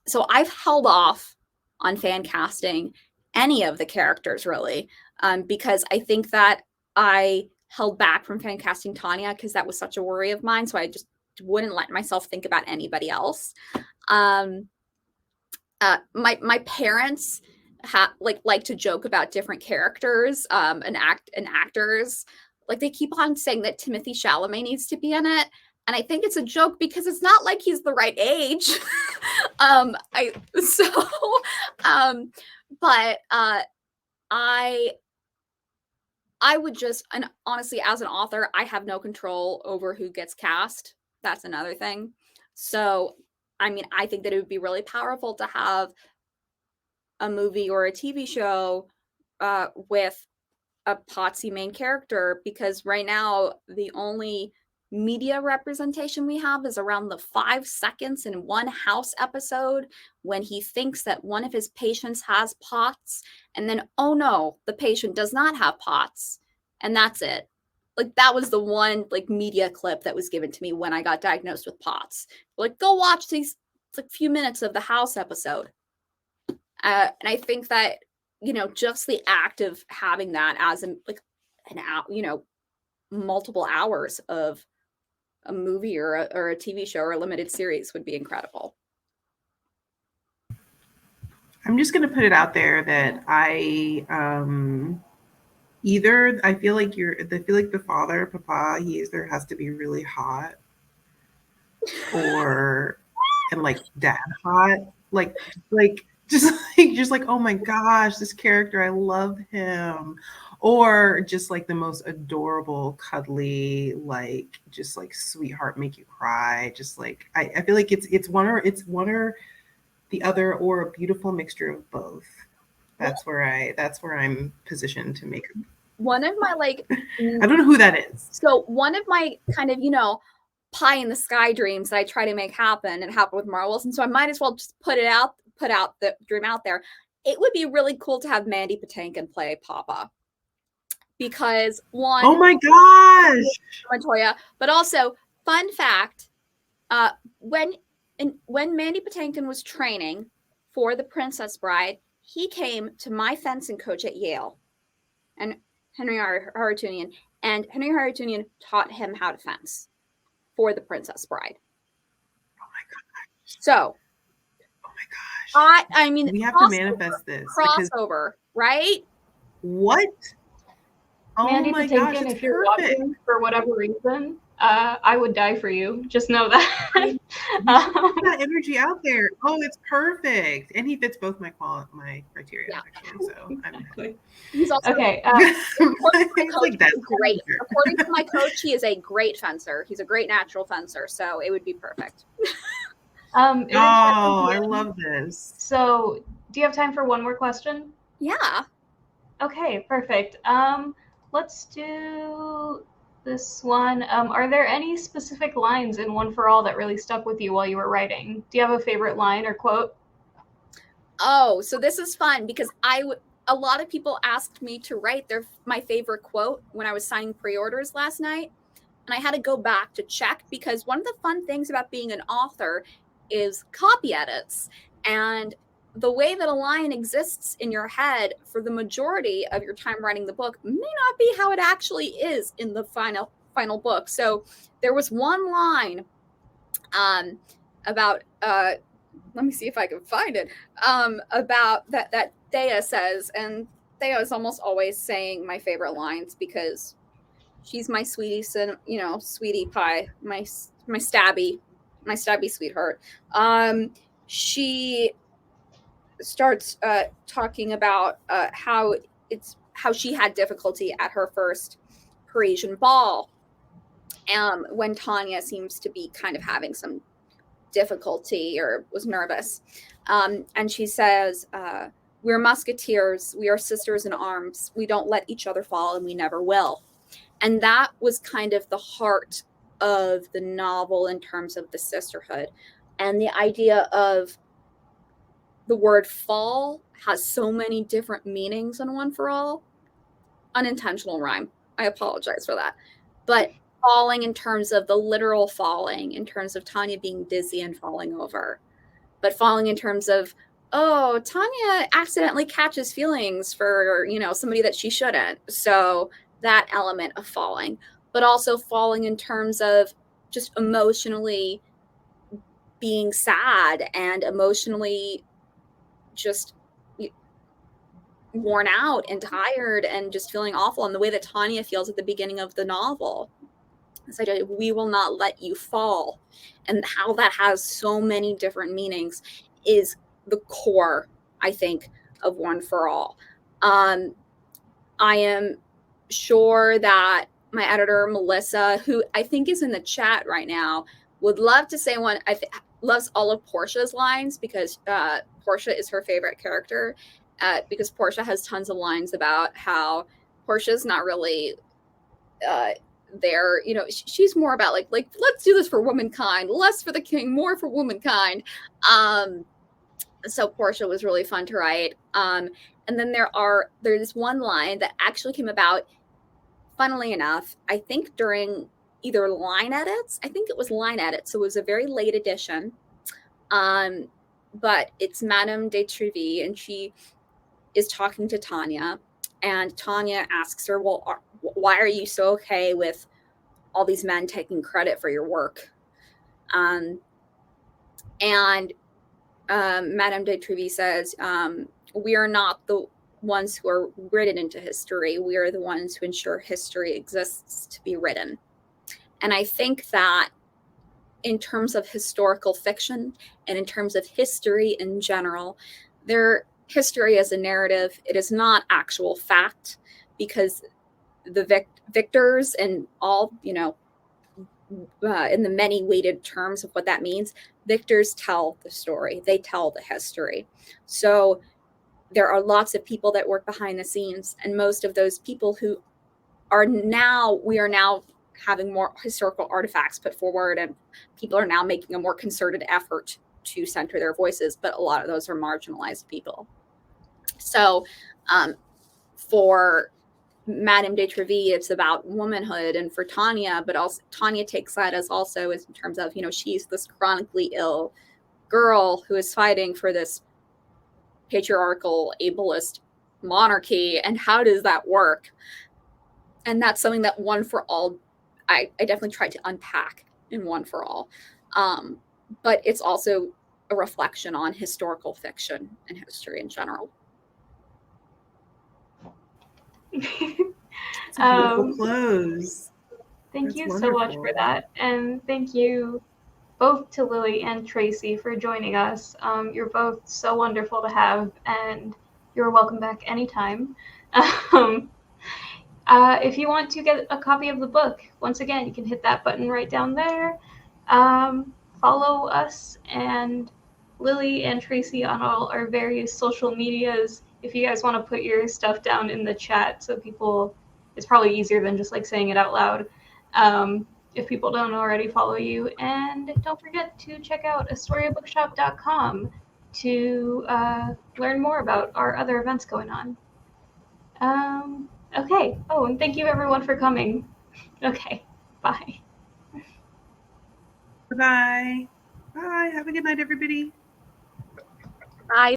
So I've held off on fan casting any of the characters, really, because I think that I held back from fan casting Tanya because that was such a worry of mine. So I just wouldn't let myself think about anybody else. My parents like to joke about different characters and actors. Like, they keep on saying that Timothée Chalamet needs to be in it. And I think it's a joke because it's not like he's the right age. I would just, and honestly, as an author, I have no control over who gets cast. That's another thing. So, I mean, I think that it would be really powerful to have a movie or a TV show with a POTSy main character, because right now the only media representation we have is around the 5 seconds in one House episode when he thinks that one of his patients has POTS, and then, oh no, the patient does not have POTS, and that's it. Like, that was the one media clip that was given to me when I got diagnosed with POTS. Like, go watch these few minutes of the House episode. And I think that, just the act of having that as multiple hours of a movie or a TV show or a limited series would be incredible. I'm just going to put it out there that I feel like the father, Papa, he either has to be really hot and dad hot, just like, oh my gosh, this character, I love him. Or just the most adorable, cuddly, just sweetheart, make you cry. Just I feel like it's one or the other, or a beautiful mixture of both. That's where I'm positioned to make it. One of my I don't know who that is. So one of my kind of, pie in the sky dreams that I try to make happen, and happen with Marbles. And so I might as well just put out the dream out there. It would be really cool to have Mandy Patinkin play Papa. Because one, oh my gosh, Montoya, but also, fun fact, when Mandy Patinkin was training for The Princess Bride, he came to my fencing coach at Yale, and Henry Harutunian, taught him how to fence for The Princess Bride. So Oh my gosh. I mean, We have to manifest this because crossover, right? what? Oh Mandy my the gosh, Tinkin, it's if you're perfect. watching for whatever reason, I would die for you. Just know that. You put that energy out there. Oh, it's perfect. And he fits both my criteria, Yeah. actually. So Exactly. He's also Okay. it's like that's great. According to my coach, he is a great fencer. He's a great natural fencer, so it would be perfect. It is I love this. So, do you have time for one more question? Yeah. Okay, perfect. Let's do this one. Are there any specific lines in One for All that really stuck with you while you were writing? Do you have a favorite line or quote? Oh, so this is fun because a lot of people asked me to write my favorite quote when I was signing pre-orders last night, and I had to go back to check because one of the fun things about being an author is copy edits, and the way that a line exists in your head for the majority of your time writing the book may not be how it actually is in the final book. So there was one line about let me see if I can find it about that Thea says, and Thea is almost always saying my favorite lines because she's my sweetie, sweetie pie, my stabby sweetheart. She starts talking about how she had difficulty at her first Parisian ball, when Tanya seems to be kind of having some difficulty or was nervous. And she says, we're musketeers. We are sisters in arms. We don't let each other fall, and we never will. And that was kind of the heart of the novel in terms of the sisterhood. And the idea of the word fall has so many different meanings in One for All. Unintentional rhyme. I apologize for that. But falling in terms of the literal falling, in terms of Tanya being dizzy and falling over, but falling in terms of, oh, Tanya accidentally catches feelings for, somebody that she shouldn't. So that element of falling, but also falling in terms of just emotionally being sad and emotionally just worn out and tired and just feeling awful in the way that Tanya feels at the beginning of the novel. This idea, we will not let you fall, and how that has so many different meanings is the core, I think, of One for All. I am sure that my editor, Melissa, who I think is in the chat right now, would love to say one. Loves all of Portia's lines because Portia is her favorite character. Because Portia has tons of lines about how Portia's not really there. She's more about like let's do this for womankind, less for the king, more for womankind. So Portia was really fun to write. And then there's one line that actually came about, funnily enough, I think during either line edits. I think it was line edits, so it was a very late edition. But it's Madame de Treville, and she is talking to Tanya, and Tanya asks her, well, why are you so okay with all these men taking credit for your work? And Madame de Treville says, we are not the ones who are written into history. We are the ones who ensure history exists to be written. And I think that in terms of historical fiction and in terms of history in general, history as a narrative, it is not actual fact, because the victors and all, in the many weighted terms of what that means, victors tell the story. They tell the history. So there are lots of people that work behind the scenes, and most of those people we are now having more historical artifacts put forward, and people are now making a more concerted effort to center their voices, but a lot of those are marginalized people. So for Madame de Treville, it's about womanhood, and for Tanya, but also Tanya takes that as in terms of, she's this chronically ill girl who is fighting for this patriarchal ableist monarchy, and how does that work? And that's something that One for All, I definitely tried to unpack in One for All. but it's also a reflection on historical fiction and history in general. It's a beautiful close. Thank That's you wonderful. so much for that. And thank you both to Lillie and Tracy for joining us. You're both so wonderful to have, and you're welcome back anytime. If you want to get a copy of the book, once again, you can hit that button right down there. Follow us and Lillie and Tracy on all our various social medias. If you guys want to put your stuff down in the chat so people, it's probably easier than just like saying it out loud. If people don't already follow you. And don't forget to check out astoriabookshop.com to learn more about our other events going on. Okay. Oh, and thank you everyone for coming. Okay. Bye. Bye. Bye. Have a good night, everybody. Bye.